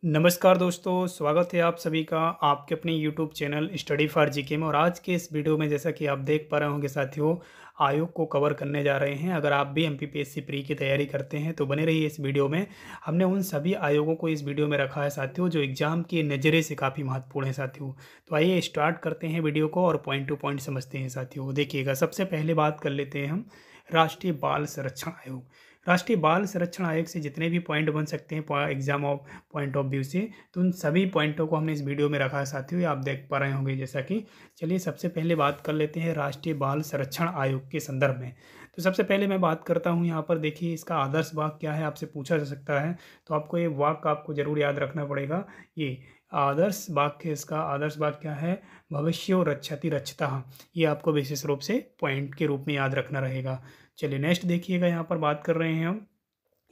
नमस्कार दोस्तों, स्वागत है आप सभी का आपके अपने YouTube channel study for GK में। और आज के इस वीडियो में जैसा कि आप देख पा रहे होंगे साथियों, आयोग को कवर करने जा रहे हैं। अगर आप भी एमपीपीएससी प्री की तैयारी करते हैं तो बने रहिए इस वीडियो में। हमने उन सभी आयोगों को इस वीडियो में रखा है साथियों जो एग्जाम के नज़रिए से काफ़ी महत्वपूर्ण है साथियों। तो आइए स्टार्ट करते हैं वीडियो को और पॉइंट टू पॉइंट समझते हैं साथियों। देखिएगा, सबसे पहले बात कर लेते हैं हम राष्ट्रीय बाल संरक्षण आयोग। राष्ट्रीय बाल संरक्षण आयोग से जितने भी पॉइंट बन सकते हैं exam of point of view से, तो उन सभी पॉइंटों को हमने इस वीडियो में रखा है साथियों। ये आप देख पा रहे होंगे जैसा कि। चलिए सबसे पहले बात कर लेते हैं राष्ट्रीय बाल संरक्षण आयोग के संदर्भ में। तो सबसे पहले मैं बात करता हूँ यहाँ पर। देखिए, इसका आदर्श वाक्य क्या है, आपसे पूछा जा सकता है। तो आपको ये वाक्य आपको जरूर याद रखना पड़ेगा। ये आदर्श वाक्य, इसका आदर्श वाक्य क्या है, भविष्यो रक्षति रक्षतः। ये आपको विशेष रूप से पॉइंट के रूप में याद रखना रहेगा। चलिए नेक्स्ट देखिएगा, यहाँ पर बात कर रहे हैं हम।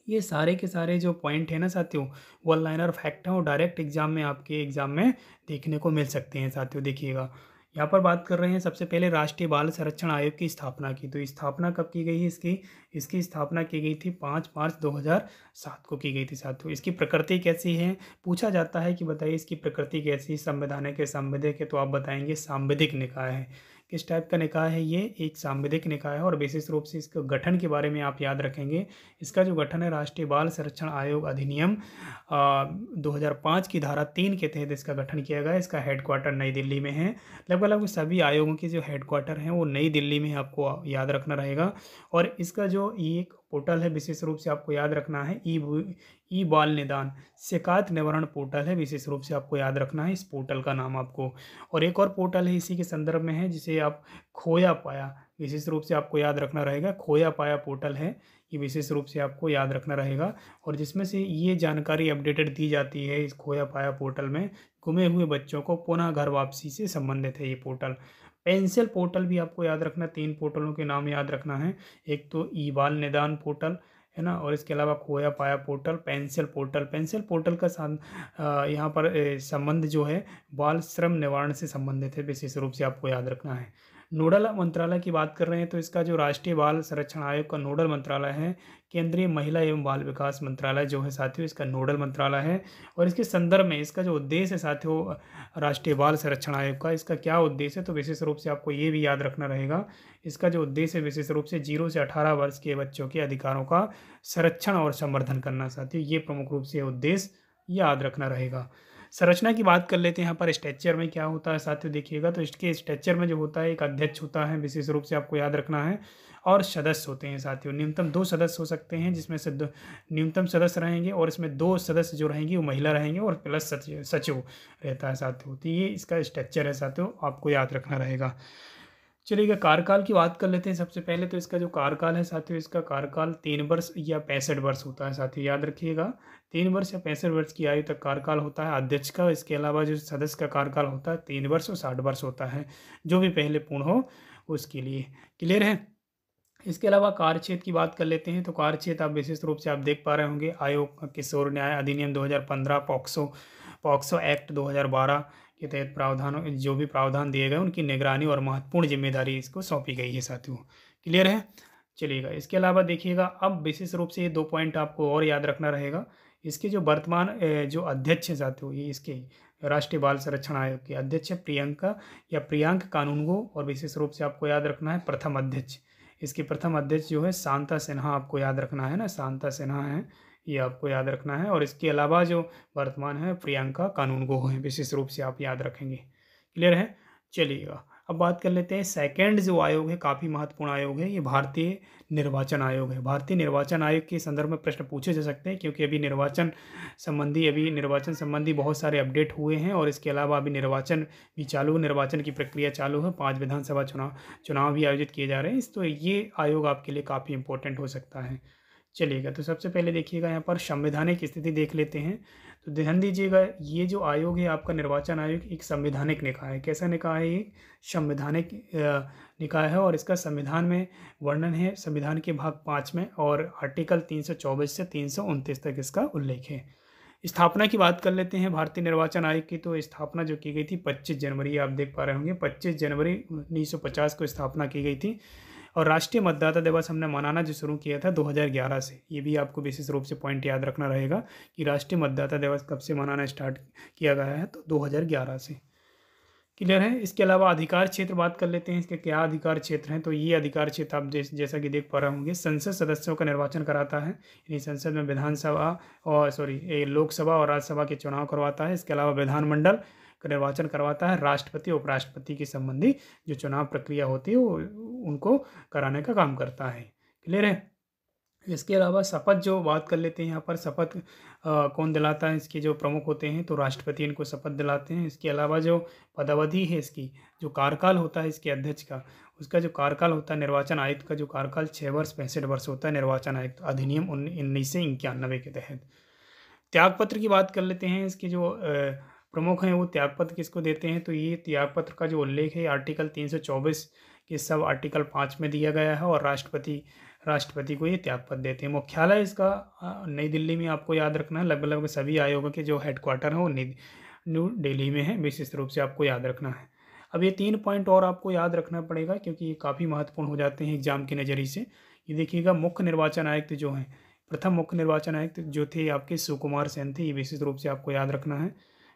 ये सारे के सारे जो पॉइंट है ना साथियों, वन लाइनर फैक्ट है, और डायरेक्ट एग्जाम में आपके एग्जाम में देखने को मिल सकते हैं साथियों। देखिएगा, यहाँ पर बात कर रहे हैं सबसे पहले राष्ट्रीय बाल संरक्षण आयोग की स्थापना की। तो स्थापना कब की गई है इसकी? इसकी स्थापना की गई थी 5 मार्च 2007 को की गई थी साथियों। इसकी प्रकृति कैसी है, पूछा जाता है कि बताइए इसकी प्रकृति कैसी, संवैधानिक है, सांविधिक है? तो आप बताएंगे सांविधिक निकाय है। किस टाइप का निकाय है ये? एक सांविधिक निकाय है। और विशेष रूप से इसके गठन के बारे में आप याद रखेंगे। इसका जो गठन है, राष्ट्रीय बाल संरक्षण आयोग अधिनियम 2005 की धारा 3 के तहत इसका गठन किया गया। इसका हेडक्वार्टर नई दिल्ली में है। लगभग सभी आयोगों के जो हेडक्वार्टर हैं वो नई दिल्ली में, आपको याद रखना रहेगा। और इसका जो एक पोर्टल है, विशेष रूप से आपको याद रखना है, ई बाल निदान शिकायत निवारण पोर्टल है। विशेष रूप से आपको याद रखना है इस पोर्टल का नाम आपको। और एक और पोर्टल है इसी के संदर्भ में है, जिसे आप खोया पाया, विशेष रूप से आपको याद रखना रहेगा। खोया पाया पोर्टल है, ये विशेष रूप से आपको याद रखना रहेगा। और जिसमें से ये जानकारी अपडेटेड दी जाती है इस खोया पाया पोर्टल में। गुमे हुए बच्चों को पुनः घर वापसी से संबंधित है ये पोर्टल। पेंसिल पोर्टल भी आपको याद रखना, 3 पोर्टलों के नाम याद रखना है। एक तो ई बाल निदान पोर्टल है ना, और इसके अलावा खोया पाया portal, pencil portal. Pencil portal का यहाँ पर संबंध जो है बाल श्रम निवारण से संबंधित है, विशेष रूप से आपको याद रखना है। नोडल मंत्रालय की बात कर रहे हैं तो इसका जो राष्ट्रीय बाल संरक्षण आयोग का नोडल मंत्रालय है, केंद्रीय महिला एवं बाल विकास मंत्रालय जो है साथियों, इसका नोडल मंत्रालय है। और इसके संदर्भ में इसका जो उद्देश्य है साथियों, राष्ट्रीय बाल संरक्षण आयोग का, इसका क्या उद्देश्य है, तो विशेष रूप से आपको ये भी याद रखना रहेगा। इसका जो उद्देश्य है विशेष रूप से 0 से 18 वर्ष के बच्चों के अधिकारों का संरक्षण और संवर्धन करना साथियों, ये प्रमुख रूप से उद्देश्य याद रखना रहेगा। संरचना की बात कर लेते हैं। यहाँ पर स्ट्रक्चर में क्या होता है साथियों, देखिएगा तो इसके स्ट्रक्चर में जो होता है, एक अध्यक्ष होता है, विशेष रूप से आपको याद रखना है। और सदस्य होते हैं साथियों, न्यूनतम 2 सदस्य हो सकते हैं, जिसमें से न्यूनतम सदस्य रहेंगे, और इसमें 2 सदस्य जो रहेंगी वो महिला रहेंगे, और प्लस सचिव रहता है साथियों। तो ये इसका स्ट्रक्चर है साथियों, आपको याद रखना रहेगा। चलिएगा, कार्यकाल की बात कर लेते हैं। सबसे पहले तो इसका जो कार्यकाल है साथियों, इसका कार्यकाल 3 वर्ष या 65 वर्ष होता है साथियों, याद रखिएगा। 3 वर्ष या 65 वर्ष की आयु तक कार्यकाल होता है अध्यक्ष का। इसके अलावा जो सदस्य का कार्यकाल होता है 3 वर्ष और 60 वर्ष होता है, जो भी पहले पूर्ण हो उसके लिए। क्लियर है? इसके अलावा कार्यक्षेत्र की बात कर लेते हैं। तो कार्यक्षेत्र आप विशेष रूप से आप देख पा रहे होंगे, आयोग किशोर न्याय अधिनियम 2015, पॉक्सो एक्ट 2012 के तहत प्रावधानों, जो भी प्रावधान दिए गए उनकी निगरानी और महत्वपूर्ण जिम्मेदारी इसको सौंपी गई है साथियों। क्लियर है? चलिएगा, इसके अलावा देखिएगा, अब विशेष रूप से ये 2 पॉइंट आपको और याद रखना रहेगा। इसके जो वर्तमान जो अध्यक्ष है साथियों, ये इसके राष्ट्रीय बाल संरक्षण आयोग के अध्यक्ष है प्रियांक कानूनगो। और विशेष रूप से आपको याद रखना है प्रथम अध्यक्ष, इसके प्रथम अध्यक्ष जो है शांता सिन्हा, आपको याद रखना है ना, शांता सिन्हा है, ये आपको याद रखना है। और इसके अलावा जो वर्तमान है प्रियंका कानूनगो है, विशेष रूप से आप याद रखेंगे। क्लियर है? चलिएगा, अब बात कर लेते हैं सेकंड जो आयोग है, काफ़ी महत्वपूर्ण आयोग है, ये भारतीय निर्वाचन आयोग है। भारतीय निर्वाचन आयोग के संदर्भ में प्रश्न पूछे जा सकते हैं, क्योंकि अभी निर्वाचन संबंधी बहुत सारे अपडेट हुए हैं। और इसके अलावा अभी निर्वाचन भी चालू, निर्वाचन की प्रक्रिया चालू है, 5 विधानसभा चुनाव भी आयोजित किए जा रहे हैं। तो ये आयोग आपके लिए काफ़ी इंपॉर्टेंट हो सकता है। चलिएगा, तो सबसे पहले देखिएगा, यहाँ पर संवैधानिक स्थिति देख लेते हैं। तो ध्यान दीजिएगा, ये जो आयोग है आपका निर्वाचन आयोग, एक संवैधानिक निकाय है। कैसा निकाय है ये? संवैधानिक निकाय है। और इसका संविधान में वर्णन है, संविधान के भाग 5 में, और आर्टिकल 324 से 329 तक इसका उल्लेख है। स्थापना की बात कर लेते हैं भारतीय निर्वाचन आयोग की। तो स्थापना जो की गई थी 25 जनवरी, आप देख पा रहे होंगे, 25 जनवरी 1950 को स्थापना की गई थी। और राष्ट्रीय मतदाता दिवस हमने मनाना जो शुरू किया था 2011 से। ये भी आपको विशेष रूप से पॉइंट याद रखना रहेगा कि राष्ट्रीय मतदाता दिवस कब से मनाना स्टार्ट किया गया है, तो 2011 से। क्लियर है। इसके अलावा अधिकार क्षेत्र बात कर लेते हैं, इसके क्या अधिकार क्षेत्र हैं। तो ये अधिकार क्षेत्र आप जैसा कि देख पा रहे होंगे, संसद सदस्यों का निर्वाचन कराता है, यानी संसद में विधानसभा और लोकसभा और राज्यसभा के चुनाव करवाता है। इसके अलावा विधानमंडल का निर्वाचन करवाता है। राष्ट्रपति उपराष्ट्रपति के संबंधी जो चुनाव प्रक्रिया होती है वो उनको कराने का काम करता है। क्लियर है। इसके अलावा शपथ जो बात कर लेते हैं, यहाँ पर शपथ कौन दिलाता है, इसके जो प्रमुख होते हैं तो राष्ट्रपति इनको शपथ दिलाते हैं। इसके अलावा जो पदावधि है, इसकी जो कार्यकाल होता है इसके अध्यक्ष का, उसका जो कार्यकाल होता है, निर्वाचन आयुक्त का जो कार्यकाल 6 वर्ष 65 वर्ष होता है निर्वाचन आयुक्त अधिनियम 1991 के तहत। त्यागपत्र की बात कर लेते हैं, इसके जो प्रमुख हैं वो त्यागपत्र किसको देते हैं, तो ये त्यागपत्र का जो उल्लेख है आर्टिकल 324 के सब आर्टिकल 5 में दिया गया है और राष्ट्रपति को ये त्यागपत्र देते हैं। मुख्यालय इसका नई दिल्ली में आपको याद रखना है। लगभग सभी आयोगों के जो हेडक्वार्टर हैं वो न्यू दिल्ली में है, विशेष रूप से आपको याद रखना है। अब ये 3 पॉइंट और आपको याद रखना पड़ेगा क्योंकि ये काफ़ी महत्वपूर्ण हो जाते हैं एग्जाम के नज़रिए से। ये देखिएगा, मुख्य निर्वाचन आयुक्त जो हैं, प्रथम मुख्य निर्वाचन आयुक्त जो थे आपके सुकुमार सेन थे, ये विशेष रूप से आपको याद रखना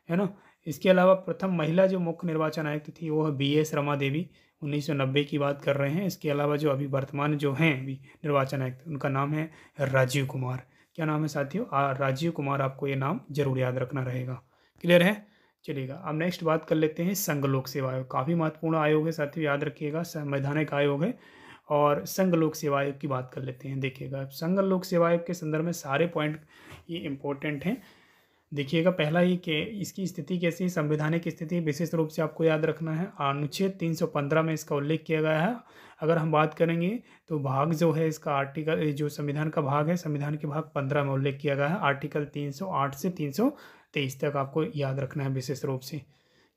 है ना। इसके अलावा प्रथम महिला जो मुख्य निर्वाचन आयुक्त थी वो है BS रमा देवी, 1990 की बात कर रहे हैं। इसके अलावा जो अभी वर्तमान जो हैं अभी निर्वाचन आयुक्त, उनका नाम है राजीव कुमार। क्या नाम है साथियों? राजीव कुमार। आपको ये नाम जरूर याद रखना रहेगा। क्लियर है। चलिएगा, अब नेक्स्ट बात कर लेते हैं संघ लोक सेवा आयोग। काफ़ी महत्वपूर्ण आयोग है साथियों, याद रखिएगा, संवैधानिक आयोग है। और संघ लोक सेवा आयोग की बात कर लेते हैं। देखिएगा, संघ लोक सेवा आयोग के संदर्भ में सारे पॉइंट ये इंपॉर्टेंट हैं। देखिएगा, पहला ये कि इसकी स्थिति कैसी है, संवैधानिक स्थिति विशेष रूप से आपको याद रखना है। अनुच्छेद 315 में इसका उल्लेख किया गया है। अगर हम बात करेंगे तो भाग जो है इसका आर्टिकल, जो संविधान का भाग है, संविधान के भाग 15 में उल्लेख किया गया है। आर्टिकल 308 से 323 तक आपको याद रखना है विशेष रूप से।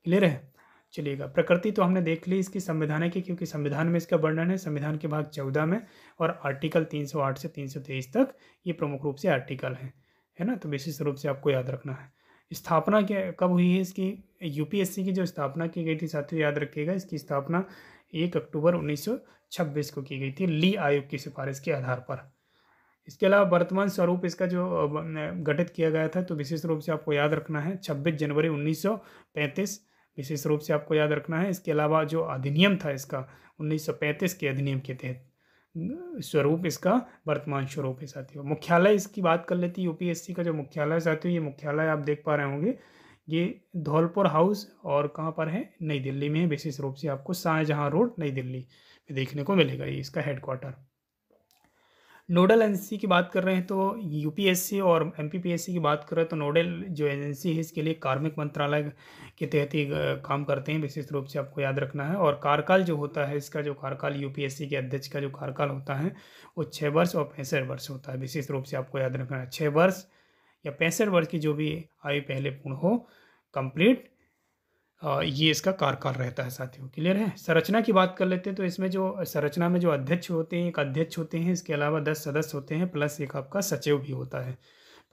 क्लियर है। चलिएगा, प्रकृति तो हमने देख ली इसकी संवैधानिक की, क्योंकि संविधान में इसका वर्णन है संविधान के भाग 14 में, और आर्टिकल 308 से 323 तक ये प्रमुख रूप से आर्टिकल हैं, है ना। तो विशेष रूप से आपको याद रखना है। स्थापना कब हुई है इसकी? UPSC की जो स्थापना की गई थी साथियों, याद रखिएगा, इसकी स्थापना 1 अक्टूबर 1926 को की गई थी ली आयोग की सिफारिश के आधार पर। इसके अलावा वर्तमान स्वरूप इसका जो गठित किया गया था, तो विशेष रूप से आपको याद रखना है 26 जनवरी 1935, विशेष रूप से आपको याद रखना है। इसके अलावा जो अधिनियम था इसका 1935 के अधिनियम के तहत स्वरूप इसका वर्तमान स्वरूप है साथियों। मुख्यालय इसकी बात कर लेती है, UPSC का जो मुख्यालय साथियों, ये मुख्यालय आप देख पा रहे होंगे, ये धौलपुर हाउस और कहाँ पर है? नई दिल्ली में है। विशेष रूप से आपको शाहजहाँ रोड नई दिल्ली में देखने को मिलेगा ये इसका हेडक्वार्टर। नोडल एजेंसी की बात कर रहे हैं तो UPSC और MPPSC की बात कर रहे हैं तो नोडल जो एजेंसी है इसके लिए कार्मिक मंत्रालय के तहत ही काम करते हैं, विशेष रूप से आपको याद रखना है। और कार्यकाल जो होता है इसका, जो कार्यकाल UPSC के अध्यक्ष का जो कार्यकाल होता है वो 6 वर्ष और 65 वर्ष होता है। विशेष रूप से आपको याद रखना है 6 वर्ष या 65 वर्ष की जो भी आयु पहले पूर्ण हो कंप्लीट, ये इसका कार्यकाल रहता है साथियों। क्लियर है। संरचना की बात कर लेते हैं तो इसमें जो संरचना में जो अध्यक्ष होते हैं, एक अध्यक्ष होते हैं, इसके अलावा 10 सदस्य होते हैं, प्लस एक आपका सचिव भी होता है।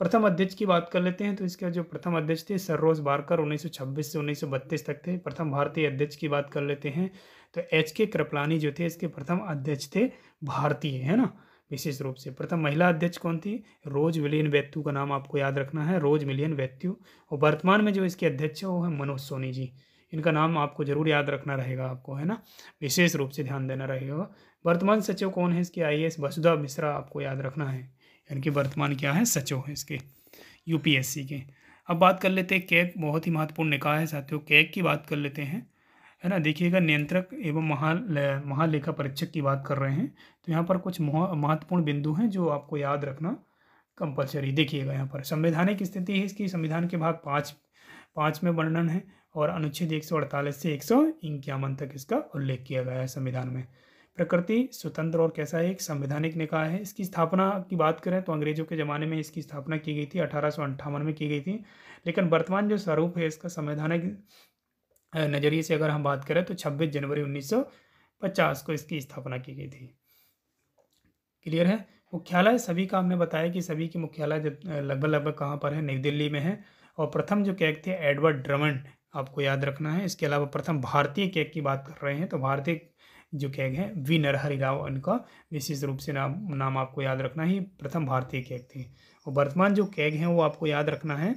प्रथम अध्यक्ष की बात कर लेते हैं तो इसके जो प्रथम अध्यक्ष थे सरोज बारकर 1926 से 1932 तक थे। प्रथम भारतीय अध्यक्ष की बात कर लेते हैं तो HK कृपलानी जो थे इसके प्रथम अध्यक्ष थे, भारतीय, है ना। विशेष रूप से प्रथम महिला अध्यक्ष कौन थी? रोज विलियन वैत्यू का नाम आपको याद रखना है, रोज मिलियन वैत्यू। और वर्तमान में जो इसके अध्यक्ष है वो है मनोज सोनी जी, इनका नाम आपको जरूर याद रखना रहेगा आपको, है ना, विशेष रूप से ध्यान देना रहेगा। वर्तमान सचिव कौन है इसके? IAS वसुधा मिश्रा आपको याद रखना है, इनके वर्तमान क्या है? सचिव है इसके UPSC के। अब बात कर लेते हैं कैग, बहुत ही महत्वपूर्ण निकाय है साथियों। कैग की बात कर लेते हैं, है ना। देखिएगा, नियंत्रक एवं महालेखा परीक्षक की बात कर रहे हैं तो यहाँ पर कुछ महत्वपूर्ण बिंदु हैं जो आपको याद रखना कंपलसरी। देखिएगा, यहाँ पर संवैधानिक स्थिति है इसकी, संविधान के भाग 5 में वर्णन है और अनुच्छेद 148 से 151 तक इसका उल्लेख किया गया है संविधान में। प्रकृति स्वतंत्र और कैसा है? एक संवैधानिक निकाय है। इसकी स्थापना की बात करें तो अंग्रेजों के ज़माने में इसकी स्थापना की गई थी, 1858 में की गई थी। लेकिन वर्तमान जो स्वरूप है इसका संवैधानिक नज़रिए से अगर हम बात करें तो 26 जनवरी 1950 को इसकी स्थापना की गई थी। क्लियर है। मुख्यालय सभी का हमने बताया कि सभी के मुख्यालय लगभग कहाँ पर है? नई दिल्ली में है। और प्रथम जो कैग थे एडवर्ड ड्रमंड, आपको याद रखना है। इसके अलावा प्रथम भारतीय कैग की बात कर रहे हैं तो भारतीय जो कैग हैं वी नरहरि राव, इनका विशेष रूप से नाम आपको याद रखना ही प्रथम भारतीय कैग थे। और वर्तमान जो कैग हैं वो आपको याद रखना है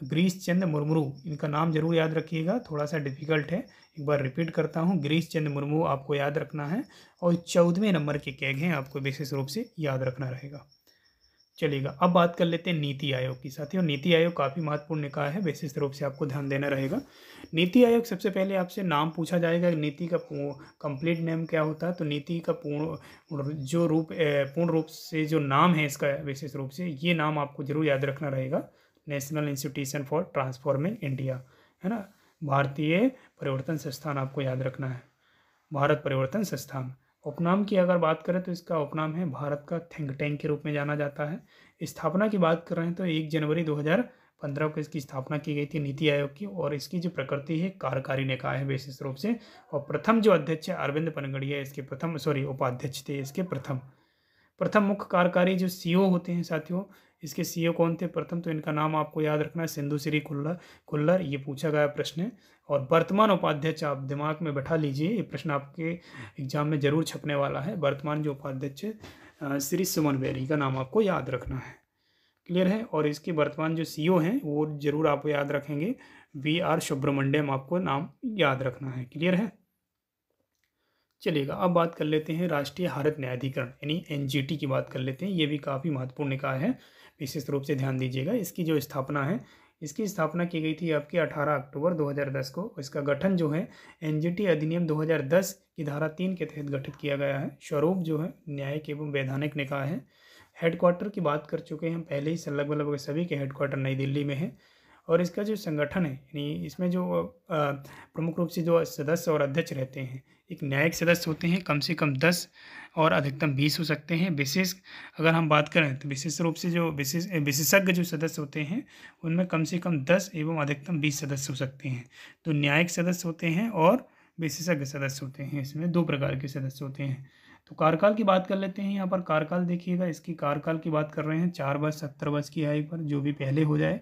गिरीश चंद्र मुर्मू, इनका नाम जरूर याद रखिएगा, थोड़ा सा डिफिकल्ट है, एक बार रिपीट करता हूँ, गिरीश चंद्र मुर्मू आपको याद रखना है। और 14वें नंबर के कैग हैं आपको विशेष रूप से याद रखना रहेगा। चलिएगा, अब बात कर लेते हैं नीति आयोग की। साथियों, नीति आयोग काफ़ी महत्वपूर्ण निकाय है, विशेष रूप से आपको ध्यान देना रहेगा। नीति आयोग, सबसे पहले आपसे नाम पूछा जाएगा, नीति का कंप्लीट नेम क्या होता है, तो नीति का पूर्ण रूप से जो नाम है इसका विशेष रूप से, ये नाम आपको जरूर याद रखना रहेगा, national institution for transforming India, है ना, भारतीय परिवर्तन संस्थान आपको याद रखना है, भारत परिवर्तन संस्थान। उपनाम की अगर बात करें तो इसका उपनाम है भारत का थिंक टैंक के रूप में जाना जाता है। स्थापना की बात कर रहे हैं तो 1 जनवरी 2015 को इसकी स्थापना की गई थी नीति आयोग की, और इसकी जो प्रकृति है कार्यकारी निकाय है विशेष रूप से। और प्रथम जो अध्यक्ष है अरविंद पनगड़िया, इसके उपाध्यक्ष थे इसके प्रथम मुख्य कार्यकारी जो सीईओ होते हैं साथियों, इसके सीईओ कौन थे प्रथम, तो इनका नाम आपको याद रखना है सिंधु श्री कुल्लर, ये पूछा गया प्रश्न है। और वर्तमान उपाध्यक्ष आप दिमाग में बैठा लीजिए, ये प्रश्न आपके एग्जाम में जरूर छपने वाला है। वर्तमान जो उपाध्यक्ष श्री सुमन बेरी का नाम आपको याद रखना है। क्लियर है। और इसके वर्तमान जो सीईओ हैं वो जरूर आप याद रखेंगे, वी.आर. सुब्रमण्यम, आपको नाम याद रखना है। क्लियर है। चलिएगा, अब बात कर लेते हैं राष्ट्रीय हरित न्यायाधिकरण यानी एनजीटी की बात कर लेते हैं। ये भी काफ़ी महत्वपूर्ण निकाय है, विशेष रूप से ध्यान दीजिएगा। इसकी जो स्थापना है, इसकी स्थापना की गई थी आपकी 18 अक्टूबर 2010 को। इसका गठन जो है एनजीटी अधिनियम 2010 की धारा 3 के तहत गठित किया गया है। स्वरूप जो है न्यायिक एवं वैधानिक निकाय है। हेडक्वार्टर की बात कर चुके हैं हम पहले ही, लगभग सभी के हेडक्वार्टर नई दिल्ली में है। और इसका जो संगठन है यानी इसमें जो प्रमुख रूप से जो सदस्य और अध्यक्ष रहते हैं, एक न्यायिक सदस्य होते हैं, कम से कम 10 और अधिकतम 20 हो सकते हैं। विशेष अगर हम बात करें तो विशेष रूप से जो विशेषज्ञ जो सदस्य होते हैं उनमें कम से कम 10 एवं अधिकतम 20 सदस्य हो सकते हैं। तो न्यायिक सदस्य होते हैं और विशेषज्ञ सदस्य होते हैं, इसमें 2 प्रकार के सदस्य होते हैं। तो कार्यकाल की बात कर लेते हैं। यहाँ पर कार्यकाल देखिएगा, इसकी कार्यकाल की बात कर रहे हैं 4 वर्ष 70 वर्ष की आयु पर, जो भी पहले हो जाए।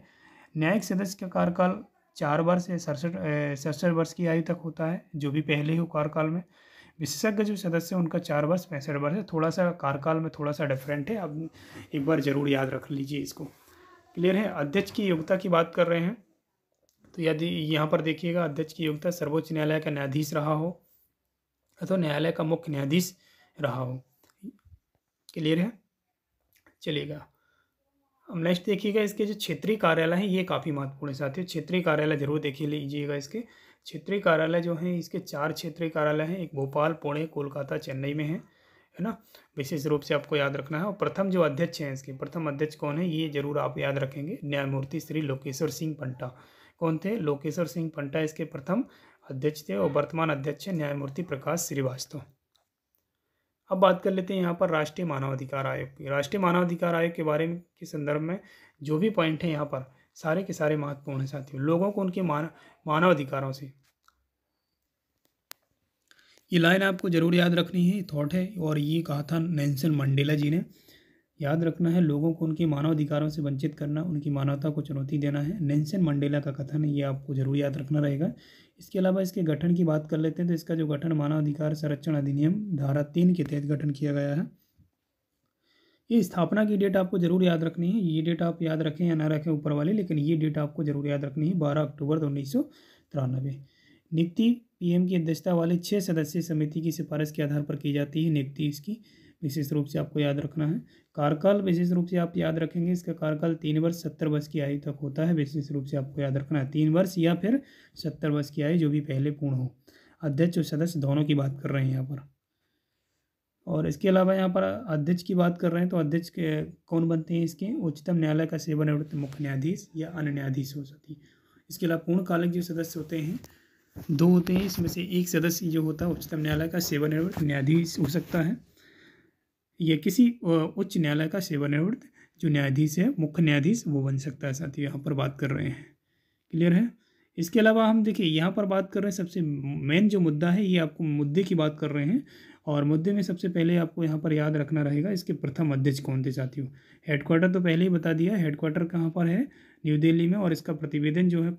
न्यायिक सदस्य का कार्यकाल 4 वर्ष से 67 वर्ष की आयु तक होता है, जो भी पहले हो कार्यकाल में। विशेषज्ञ जो सदस्य हैं उनका 4 वर्ष 65 वर्ष है, थोड़ा सा कार्यकाल में थोड़ा सा डिफरेंट है, अब एक बार जरूर याद रख लीजिए इसको। क्लियर है। अध्यक्ष की योग्यता की बात कर रहे हैं तो यदि यहाँ पर देखिएगा, अध्यक्ष की योग्यता सर्वोच्च न्यायालय का न्यायाधीश रहा हो अथवा न्यायालय का मुख्य न्यायाधीश रहा हो। क्लियर है। चलिएगा, अब नेक्स्ट देखिएगा, इसके जो क्षेत्रीय कार्यालय हैं ये काफ़ी महत्वपूर्ण है साथियों। क्षेत्रीय कार्यालय जरूर देखिए लीजिएगा। इसके क्षेत्रीय कार्यालय जो हैं, इसके 4 क्षेत्रीय कार्यालय हैं, एक भोपाल, पुणे, कोलकाता, चेन्नई में है ना, विशेष रूप से आपको याद रखना है। और प्रथम जो अध्यक्ष हैं, इसके प्रथम अध्यक्ष कौन है ये जरूर आप याद रखेंगे, न्यायमूर्ति श्री लोकेश्वर सिंह पंटा। कौन थे? लोकेश्वर सिंह पंटा इसके प्रथम अध्यक्ष थे। और वर्तमान अध्यक्ष है न्यायमूर्ति प्रकाश श्रीवास्तव। अब बात कर लेते हैं यहाँ पर राष्ट्रीय मानवाधिकार आयोग की। राष्ट्रीय मानवाधिकार आयोग के बारे में के संदर्भ में जो भी पॉइंट हैं यहाँ पर सारे के सारे महत्वपूर्ण हैं साथियों। लोगों को उनके मानव अधिकारों से, ये लाइन आपको जरूर याद रखनी है, थॉट है, और ये कहा था नेल्सन मंडेला जी ने। याद रखना है, लोगों को उनके मानव अधिकारों से वंचित करना, उनकी मानवता को चुनौती देना है, नेल्सन मंडेला का कथन है, ये आपको जरूर याद रखना रहेगा। इसके अलावा इसके गठन की बात कर लेते हैं तो इसका जो गठन मानव अधिकार संरक्षण अधिनियम धारा 3 के तहत गठन किया गया है। ये स्थापना की डेट आपको जरूर याद रखनी है, ये डेट आप याद रखें या ना रखें ऊपर वाले, लेकिन ये डेट आपको जरूर याद रखनी है, 12 अक्टूबर 1993। नियुक्ति पीएम की अध्यक्षता वाली 6 सदस्यीय समिति की सिफारिश के आधार पर की जाती है नियुक्ति इसकी, विशेष रूप से आपको याद रखना है। कार्यकाल विशेष रूप से आप याद रखेंगे, इसका कार्यकाल 3 वर्ष 70 वर्ष की आयु तक होता है, विशेष रूप से आपको याद रखना है 3 वर्ष या फिर 70 वर्ष की आयु, जो भी पहले पूर्ण हो। अध्यक्ष और सदस्य दोनों की बात कर रहे हैं यहाँ पर। और इसके अलावा यहाँ पर अध्यक्ष की बात कर रहे हैं तो अध्यक्ष कौन बनते हैं इसके? उच्चतम न्यायालय का सेवानिवृत्त मुख्य न्यायाधीश या अन्य न्यायाधीश हो सकती है। इसके अलावा पूर्णकालिक जो सदस्य होते हैं 2 होते हैं, इसमें से एक सदस्य जो होता है उच्चतम न्यायालय का सेवानिवृत्त न्यायाधीश हो सकता है, या किसी उच्च न्यायालय का सेवानिवृत्त जो न्यायाधीश है मुख्य न्यायाधीश वो बन सकता है साथी, यहाँ पर बात कर रहे हैं। क्लियर है। इसके अलावा हम देखिए यहाँ पर बात कर रहे हैं, सबसे मेन जो मुद्दा है ये आपको मुद्दे की बात कर रहे हैं, और मुद्दे में सबसे पहले आपको यहाँ पर याद रखना रहेगा इसके प्रथम अध्यक्ष कौन थे साथियों। हेडक्वार्टर तो पहले ही बता दिया, हेडक्वार्टर कहाँ पर है? न्यू दिल्ली में, और इसका प्रतिवेदन जो है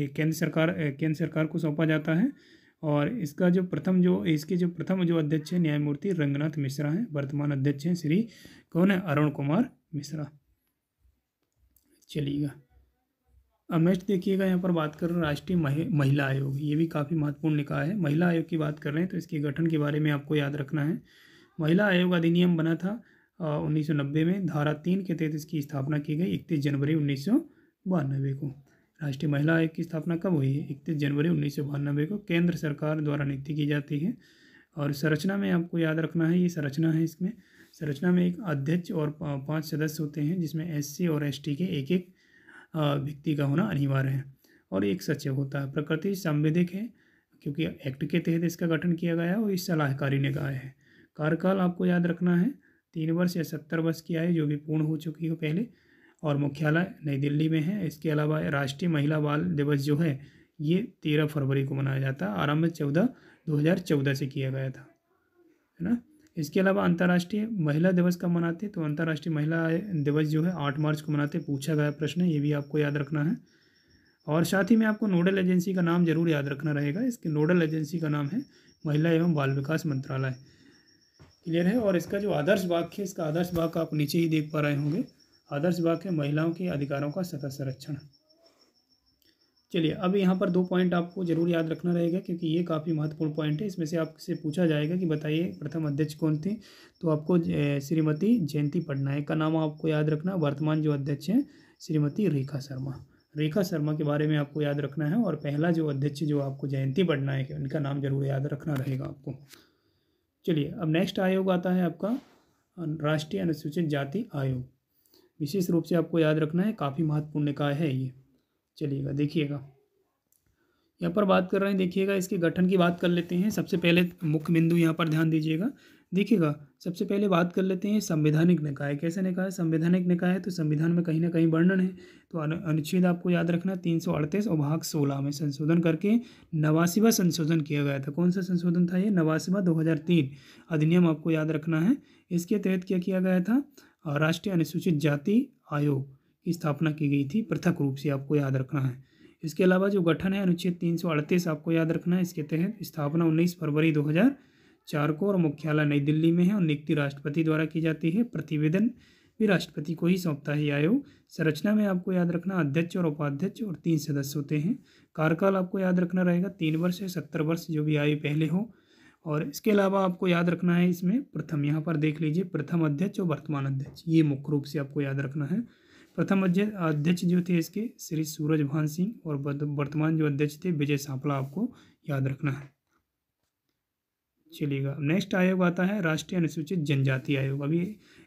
केंद्र सरकार को सौंपा जाता है, और इसके जो प्रथम जो अध्यक्ष है न्यायमूर्ति रंगनाथ मिश्रा हैं। वर्तमान अध्यक्ष हैं श्री कौन है, अरुण कुमार मिश्रा। चलिएगा, अब नेक्स्ट देखिएगा, यहाँ पर बात कर रहे हैं राष्ट्रीय महिला आयोग। ये भी काफ़ी महत्वपूर्ण निकाय है। महिला आयोग की बात कर रहे हैं तो इसके गठन के बारे में आपको याद रखना है। महिला आयोग अधिनियम बना था 1990 में। धारा 3 के तहत इसकी स्थापना की गई 31 जनवरी 1992 को। राष्ट्रीय महिला आयोग की स्थापना कब हुई है? 31 जनवरी 1992 को केंद्र सरकार द्वारा नियुक्ति की जाती है। और संरचना में आपको याद रखना है, ये संरचना है। इसमें संरचना में एक अध्यक्ष और 5 सदस्य होते हैं, जिसमें SC और ST के एक एक व्यक्ति का होना अनिवार्य है, और एक सचिव होता है। प्रकृति संवैधानिक है क्योंकि एक्ट के तहत इसका गठन किया गया है, और इस सलाहकारी निकाय है। कार्यकाल आपको याद रखना है 3 वर्ष या 70 वर्ष की आयु जो भी पूर्ण हो चुकी हो पहले, और मुख्यालय नई दिल्ली में है। इसके अलावा राष्ट्रीय महिला बाल दिवस जो है ये 13 फरवरी को मनाया जाता है। आरंभ 2014 से किया गया था, है ना। इसके अलावा अंतर्राष्ट्रीय महिला दिवस कब मनाते हैं? तो अंतर्राष्ट्रीय महिला दिवस जो है 8 मार्च को मनाते। पूछा गया प्रश्न है, ये भी आपको याद रखना है। और साथ ही में आपको नोडल एजेंसी का नाम जरूर याद रखना रहेगा। इसके नोडल एजेंसी का नाम है महिला एवं बाल विकास मंत्रालय। क्लियर है। और इसका जो आदर्श वाक्य है, इसका आदर्श वाक्य आप नीचे ही देख पा रहे होंगे। आदर्श वाक्य है महिलाओं के अधिकारों का सतत संरक्षण। चलिए, अब यहाँ पर 2 पॉइंट आपको जरूर याद रखना रहेगा, क्योंकि ये काफ़ी महत्वपूर्ण पॉइंट है। इसमें से आपसे पूछा जाएगा कि बताइए प्रथम अध्यक्ष कौन थे, तो आपको श्रीमती जयंती पटनायक का नाम आपको याद रखना। वर्तमान जो अध्यक्ष हैं श्रीमती रेखा शर्मा के बारे में आपको याद रखना है। और पहला जो अध्यक्ष जो आपको जयंती पटनायक है, उनका नाम जरूर याद रखना रहेगा आपको। चलिए, अब नेक्स्ट आयोग आता है आपका राष्ट्रीय अनुसूचित जाति आयोग। विशेष रूप से आपको याद रखना है, काफ़ी महत्वपूर्ण निकाय है ये। चलिएगा, देखिएगा, यहाँ पर बात कर रहे हैं। देखिएगा, इसके गठन की बात कर लेते हैं। सबसे पहले मुख्य बिंदु यहाँ पर ध्यान दीजिएगा। देखिएगा, सबसे पहले बात कर लेते हैं संवैधानिक निकाय। कैसे निकाय? संवैधानिक निकाय है तो संविधान में कहीं ना कहीं वर्णन है। तो अनुच्छेद आपको याद रखना 338 और भाग 16 में संशोधन करके 89वां संशोधन किया गया था। कौन सा संशोधन था ये? 89वां 2003 अधिनियम आपको याद रखना है। इसके तहत क्या किया गया था? राष्ट्रीय अनुसूचित जाति आयोग की स्थापना की गई थी, पृथक रूप से आपको याद रखना है। इसके अलावा जो गठन है अनुच्छेद 338 आपको याद रखना है। इसके तहत स्थापना 19 फरवरी 2004 को, और मुख्यालय नई दिल्ली में है, और नियुक्ति राष्ट्रपति द्वारा की जाती है। प्रतिवेदन भी राष्ट्रपति को ही सौंपता है ये आयोग। संरचना में आपको याद रखना अध्यक्ष और उपाध्यक्ष और 3 सदस्य होते हैं। कार्यकाल आपको याद रखना रहेगा 3 वर्ष या 70 वर्ष जो भी आयु पहले हो। और इसके अलावा आपको याद रखना है इसमें प्रथम, यहाँ पर देख लीजिए, प्रथम अध्यक्ष और वर्तमान अध्यक्ष, ये मुख्य रूप से आपको याद रखना है। प्रथम अध्यक्ष जो थे इसके श्री सूरजभान सिंह, और वर्तमान जो अध्यक्ष थे विजय सांपला, आपको याद रखना है। चलिएगा, नेक्स्ट आयोग आता है राष्ट्रीय अनुसूचित जनजाति आयोग। अभी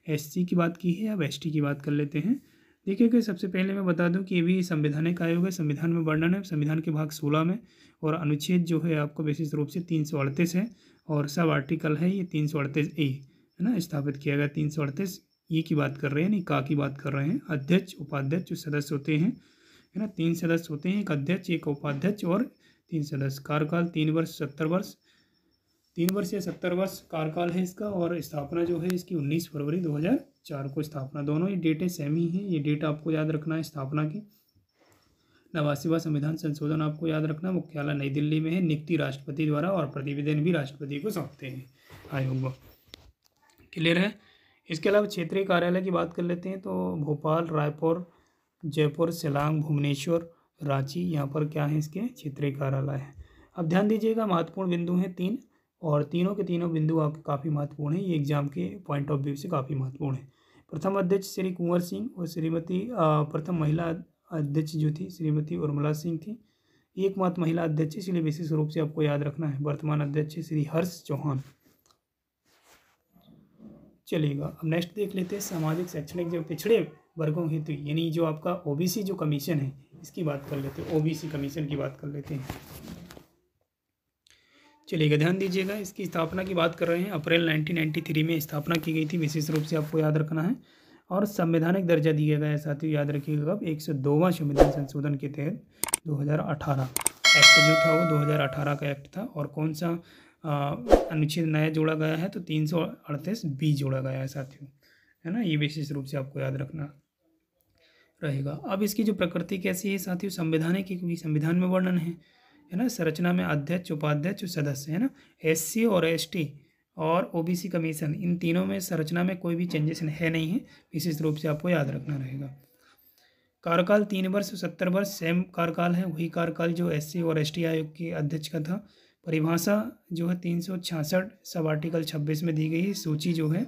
SC की बात की है, अब ST की बात कर लेते हैं। देखिए, सबसे पहले मैं बता दूं कि ये भी संवैधानिक आयोग है। संविधान में वर्णन है संविधान के भाग 16 में, और अनुच्छेद जो है आपको विशेष रूप से 338 है, और सब आर्टिकल है ये 338A, है ना, स्थापित किया गया। 338 ये की बात कर रहे हैं, नहीं का की बात कर रहे हैं। अध्यक्ष उपाध्यक्ष जो सदस्य होते हैं, है ना, 3 सदस्य होते हैं, एक अध्यक्ष एक उपाध्यक्ष और 3 सदस्य। कार्यकाल 3 वर्ष 70 वर्ष, 3 वर्ष या 70 वर्ष कार्यकाल है इसका। और स्थापना जो है इसकी 19 फरवरी 2004 को स्थापना। दोनों ही डेटें सेम ही हैं, ये डेट आपको याद रखना है स्थापना की। 89वां संविधान संशोधन आपको याद रखना। मुख्यालय नई दिल्ली में है, नियुक्ति राष्ट्रपति द्वारा, और प्रतिवेदन भी राष्ट्रपति को सौंपते हैं आयोग। क्लियर है। इसके अलावा क्षेत्रीय कार्यालय की बात कर लेते हैं। तो भोपाल, रायपुर, जयपुर, शिलांग, भुवनेश्वर, रांची, यहाँ पर क्या है इसके क्षेत्रीय कार्यालय है। अब ध्यान दीजिएगा, महत्वपूर्ण बिंदु हैं 3, और तीनों के तीनों बिंदु आपके काफ़ी महत्वपूर्ण हैं। ये एग्जाम के पॉइंट ऑफ व्यू से काफ़ी महत्वपूर्ण है। प्रथम अध्यक्ष श्री कुंवर सिंह, और श्रीमती प्रथम महिला अध्यक्ष जो थी श्रीमती उर्मिला सिंह थी, एकमात्र महिला अध्यक्ष, इसलिए विशेष रूप से आपको याद रखना है। वर्तमान अध्यक्ष श्री हर्ष चौहान। चलिएगा, अब नेक्स्ट देख लेते हैं सामाजिक शैक्षणिक जो पिछड़े वर्गों हेतु, यानी जो आपका OBC जो कमीशन है, इसकी बात कर लेते हैं। OBC कमीशन की बात कर लेते हैं। चलिएगा, ध्यान दीजिएगा, इसकी स्थापना की बात कर रहे हैं। अप्रैल 1993 में स्थापना की गई थी, विशेष रूप से आपको याद रखना है। और संवैधानिक दर्जा दिया गया है, साथियों याद रखिएगा। अब 102वां संविधान संशोधन के तहत 2018 एक्ट जो था वो 2018 का एक्ट था। और कौन सा अनुच्छेद नया जोड़ा गया है? तो 338B जोड़ा गया है साथियों, है ना। ये विशेष रूप से आपको याद रखना रहेगा। अब इसकी जो प्रकृति कैसी है साथियों? संवैधानिक, क्योंकि संविधान में वर्णन है। है ना। संरचना में अध्यक्ष, उपाध्यक्ष और सदस्य, है ना। एससी और एसटी और ओबीसी कमीशन, इन तीनों में संरचना में कोई भी चेंजेस है नहीं है, विशेष रूप से आपको याद रखना रहेगा। कार्यकाल 3 वर्ष 70 वर्ष सेम कार्यकाल है, वही कार्यकाल जो एससी और एसटी आयोग के अध्यक्ष का था। परिभाषा जो है 366 सब आर्टिकल 26 में दी गई है। सूची जो है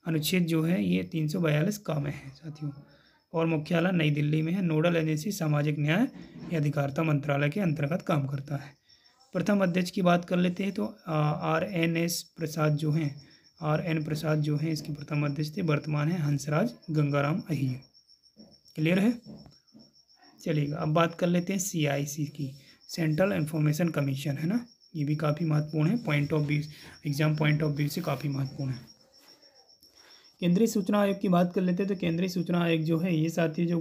अनुच्छेद जो है ये 342 का में है साथियों। और मुख्यालय नई दिल्ली में है। नोडल एजेंसी सामाजिक न्याय या अधिकारिता मंत्रालय के अंतर्गत काम करता है। प्रथम अध्यक्ष की बात कर लेते हैं तो RNS प्रसाद जो हैं, RN प्रसाद जो हैं इसके प्रथम अध्यक्ष थे। वर्तमान है हंसराज गंगाराम अहिर। क्लियर है। चलिएगा अब बात कर लेते हैं CIC की, सेंट्रल इंफॉर्मेशन कमीशन, है ना। ये भी काफ़ी महत्वपूर्ण है, point of view, exam point of view से काफ़ी महत्वपूर्ण है। केंद्रीय सूचना आयोग की बात कर लेते हैं तो केंद्रीय सूचना आयोग जो है ये साथी जो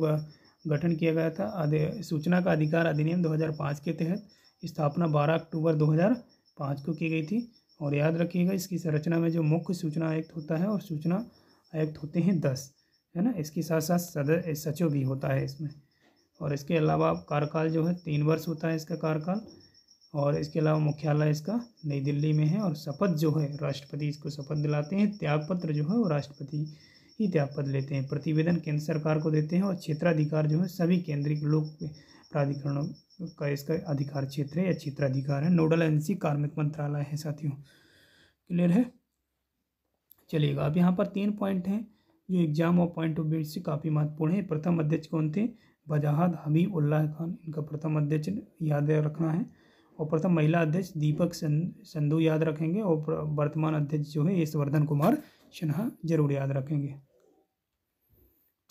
गठन किया गया था सूचना का अधिकार अधिनियम 2005 के तहत। स्थापना 12 अक्टूबर 2005 को की गई थी। और याद रखिएगा इसकी संरचना में जो मुख्य सूचना आयुक्त होता है और सूचना आयुक्त होते हैं 10, है ना। इसके साथ साथ सचिव भी होता है इसमें। और इसके अलावा कार्यकाल जो है 3 वर्ष होता है इसका कार्यकाल। और इसके अलावा मुख्यालय इसका नई दिल्ली में है। और शपथ जो है राष्ट्रपति इसको शपथ दिलाते हैं। त्यागपत्र जो है वो राष्ट्रपति ही त्यागपत्र लेते हैं। प्रतिवेदन केंद्र सरकार को देते हैं। और क्षेत्राधिकार जो है सभी केंद्रीय लोक प्राधिकरणों का इसका अधिकार क्षेत्र है या क्षेत्राधिकार है। नोडल एजेंसी कार्मिक मंत्रालय है साथियों। क्लियर है। चलिएगा अब यहाँ पर 3 पॉइंट हैं जो एग्जाम और पॉइंट ऑफ व्यू से काफ़ी महत्वपूर्ण है। प्रथम अध्यक्ष कौन थे? वजाहत हबीब उल्लाह खान, इनका प्रथम अध्यक्ष याद रखना है। और प्रथम महिला अध्यक्ष दीपक संधू याद रखेंगे। और वर्तमान अध्यक्ष जो है यशवर्धन कुमार सिन्हा जरूर याद रखेंगे।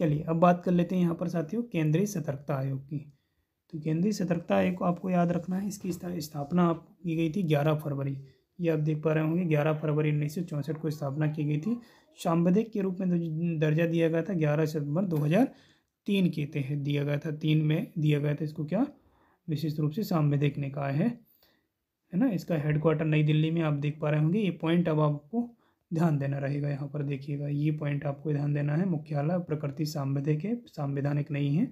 चलिए अब बात कर लेते हैं यहाँ पर साथियों केंद्रीय सतर्कता आयोग की। तो केंद्रीय सतर्कता आयोग को आपको याद रखना है। इसकी स्थापना आप की गई थी 11 फरवरी, ये आप देख पा रहे होंगे 11 फरवरी 1964 को स्थापना की गई थी। सांविधिक के रूप में दर्जा दिया गया था 11 सितंबर 2003 के तहत दिया गया था। 3 में दिया गया था इसको क्या विशेष रूप से सांविधिक निकाय है ना। इसका हेडक्वार्टर नई दिल्ली में आप देख पा रहे होंगे। ये पॉइंट अब आपको ध्यान देना रहेगा। यहाँ पर देखिएगा ये पॉइंट आपको ध्यान देना है। मुख्यालय प्रकृति सांविधिक है, सांवैधानिक नहीं है।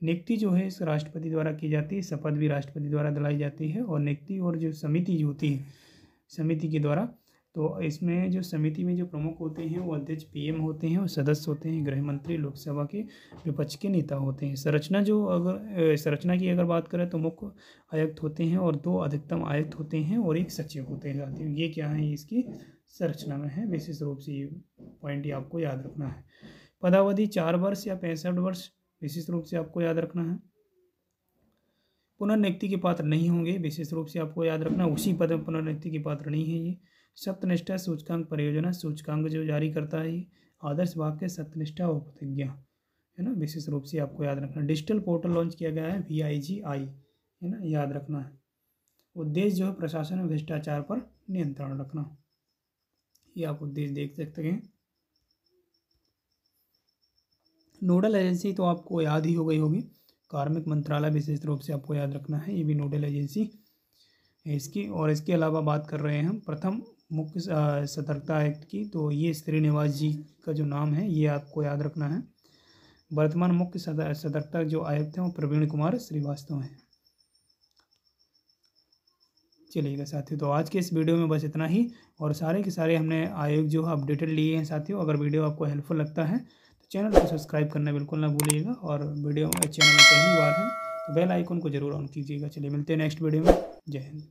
नियुक्ति जो है इस राष्ट्रपति द्वारा की जाती है। शपथ भी राष्ट्रपति द्वारा दिलाई जाती है। और नियुक्ति और जो समिति जो होती है समिति के द्वारा, तो इसमें जो समिति में जो प्रमुख होते हैं वो अध्यक्ष PM होते हैं। और सदस्य होते हैं गृह मंत्री, लोकसभा के विपक्ष के नेता होते हैं। संरचना की अगर बात करें तो मुख्य आयुक्त होते हैं और 2 अधिकतम आयुक्त होते हैं और 1 सचिव होते हैं साथियों। ये क्या है इसकी संरचना में है। विशेष रूप से ये पॉइंट ही आपको याद रखना है। पदावधि 4 वर्ष या 65 वर्ष विशेष रूप से आपको याद रखना है। पुनर्नियुक्ति के पात्र नहीं होंगे, विशेष रूप से आपको याद रखना। उसी पद में पुनर्नियुक्ति के पात्र नहीं है ये। सत्यनिष्ठा सूचकांक परियोजना, सूचकांक जो जारी करता है आदर्श वाक्य, सत्यनिष्ठा और प्रतिज्ञा, है ना। विशेष रूप से आपको याद रखना। डिजिटल पोर्टल लॉन्च किया गया है VIGI, है ना, याद रखना है। उद्देश्य जो है प्रशासन में भ्रष्टाचार पर नियंत्रण रखना, ये आप उद्देश्य देख सकते हैं। नोडल एजेंसी तो आपको याद ही हो गई होगी, कार्मिक मंत्रालय विशेष रूप से आपको याद रखना है। ये भी नोडल एजेंसी है इसकी। और इसके अलावा बात कर रहे हैं हम प्रथम मुख्य सतर्कता आयुक्त की, तो ये श्रीनिवास जी का जो नाम है ये आपको याद रखना है। वर्तमान मुख्य सतर्कता जो आयुक्त हैं वो प्रवीण कुमार श्रीवास्तव हैं। चलिएगा साथियों, तो आज के इस वीडियो में बस इतना ही। और सारे के सारे हमने आयोग जो है अपडेटेड लिए हैं साथियों। अगर वीडियो आपको हेल्पफुल लगता है तो चैनल को सब्सक्राइब करना बिल्कुल ना भूलिएगा। और वीडियो में चैनल में पहली बार है तो बेल आइकन को जरूर ऑन कीजिएगा। चलिए मिलते हैं नेक्स्ट वीडियो में। जय हिंद।